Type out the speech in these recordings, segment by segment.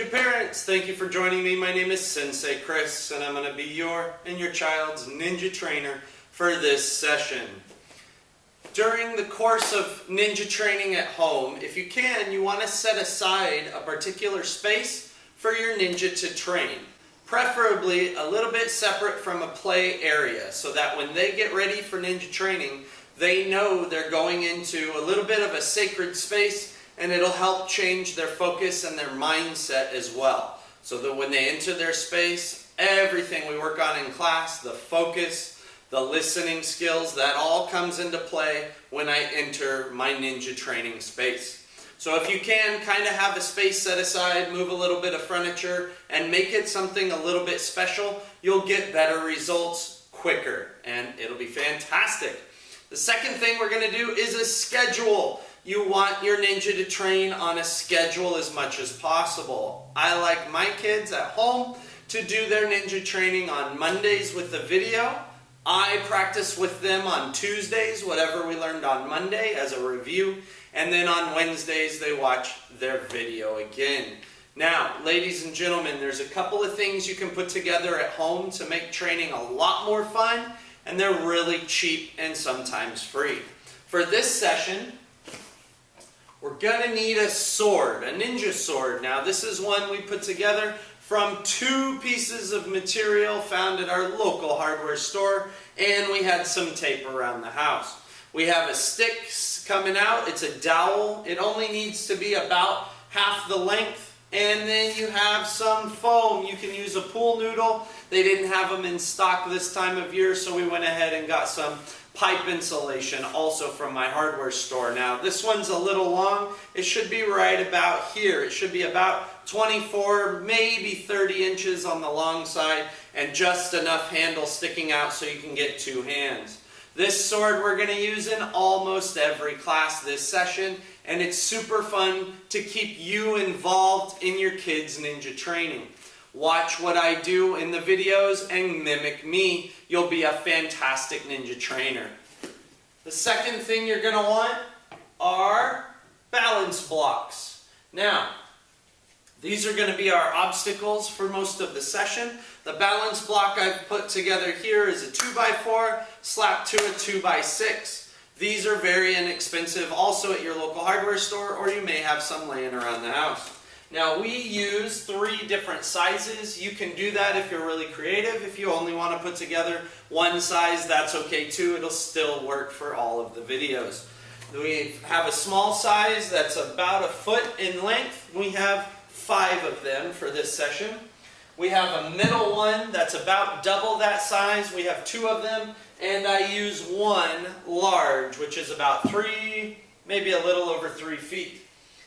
Ninja parents, thank you for joining me. My name is Sensei Chris, and I'm going to be your and your child's ninja trainer for this session. During the course of ninja training at home, if you can, you want to set aside a particular space for your ninja to train. Preferably a little bit separate from a play area, so that when they get ready for ninja training, they know they're going into a little bit of a sacred space, and it'll help change their focus and their mindset as well. So that when they enter their space, everything we work on in class, the focus, the listening skills, that all comes into play when I enter my ninja training space. So if you can, kind of have a space set aside, move a little bit of furniture, and make it something a little bit special, you'll get better results quicker, and it'll be fantastic. The second thing we're going to do is a schedule. You want your ninja to train on a schedule as much as possible. I like my kids at home to do their ninja training on Mondays with the video. I practice with them on Tuesdays, whatever we learned on Monday as a review. And then on Wednesdays, they watch their video again. Now, ladies and gentlemen, there's a couple of things you can put together at home to make training a lot more fun, and they're really cheap and sometimes free. For this session, we're going to need a sword, a ninja sword. Now, this is one we put together from 2 pieces of material found at our local hardware store, and we had some tape around the house. We have a stick coming out. It's a dowel. It only needs to be about half the length. And then you have some foam. You can use a pool noodle. They didn't have them in stock this time of year, so we went ahead and got some pipe insulation also from my hardware store. Now, this one's a little long. It should be right about here. It should be about 24, maybe 30 inches on the long side, and just enough handle sticking out so you can get 2 hands. This sword we're going to use in almost every class this session, and it's super fun to keep you involved in your kids' ninja training. Watch what I do in the videos and mimic me. You'll be a fantastic ninja trainer. The second thing you're going to want are balance blocks. Now, these are going to be our obstacles for most of the session. The balance block I've put together here is a 2x4 slapped to a 2x6. These are very inexpensive also at your local hardware store, or you may have some laying around the house. Now, we use 3 different sizes. You can do that if you're really creative. If you only want to put together one size, that's okay too. It'll still work for all of the videos. We have a small size that's about 1 foot in length. We have 5 of them for this session. We have a middle one that's about double that size. We have 2 of them, and I use 1 large, which is about 3, maybe a little over 3 feet.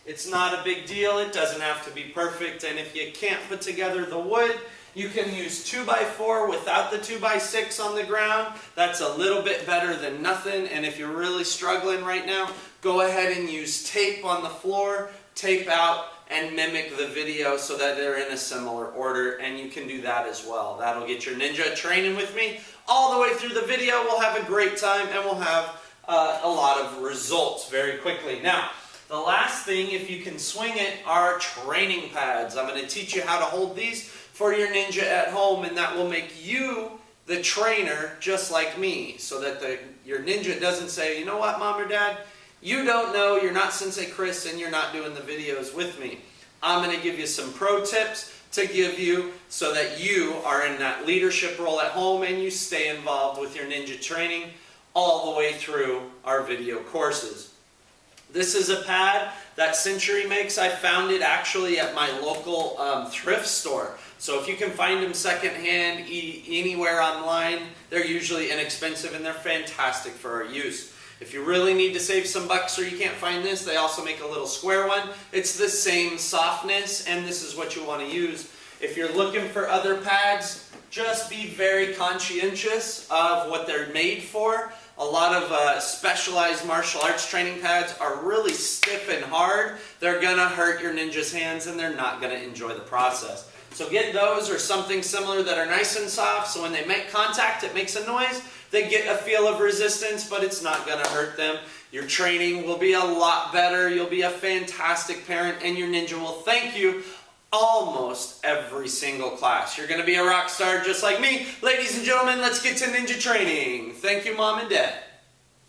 It's not a big deal. It doesn't have to be perfect, and if you can't put together the wood, you can use 2x4 without the 2x6 on the ground. That's a little bit better than nothing, and if you're really struggling right now, go ahead and use tape on the floor, tape out, and mimic the video so that they're in a similar order, and you can do that as well. That'll get your ninja training with me all the way through the video. We'll have a great time, and we'll have a lot of results very quickly. Now, the last thing, if you can swing it, are training pads. I'm going to teach you how to hold these for your ninja at home, and that will make you the trainer just like me, so that your ninja doesn't say, you know what, Mom or Dad, you don't know, you're not Sensei Chris, and you're not doing the videos with me. I'm going to give you some pro tips to give you so that you are in that leadership role at home and you stay involved with your ninja training all the way through our video courses. This is a pad that Century makes. I found it actually at my local thrift store. So if you can find them secondhand anywhere online, they're usually inexpensive and they're fantastic for our use. If you really need to save some bucks or you can't find this, they also make a little square one. It's the same softness, and this is what you want to use. If you're looking for other pads, just be very conscientious of what they're made for. A lot of specialized martial arts training pads are really stiff and hard. They're going to hurt your ninja's hands, and they're not going to enjoy the process. So get those or something similar that are nice and soft, so when they make contact, it makes a noise. They get a feel of resistance, but it's not going to hurt them. Your training will be a lot better. You'll be a fantastic parent, and your ninja will thank you almost every single class. You're going to be a rock star just like me. Ladies and gentlemen, let's get to ninja training. Thank you, Mom and Dad.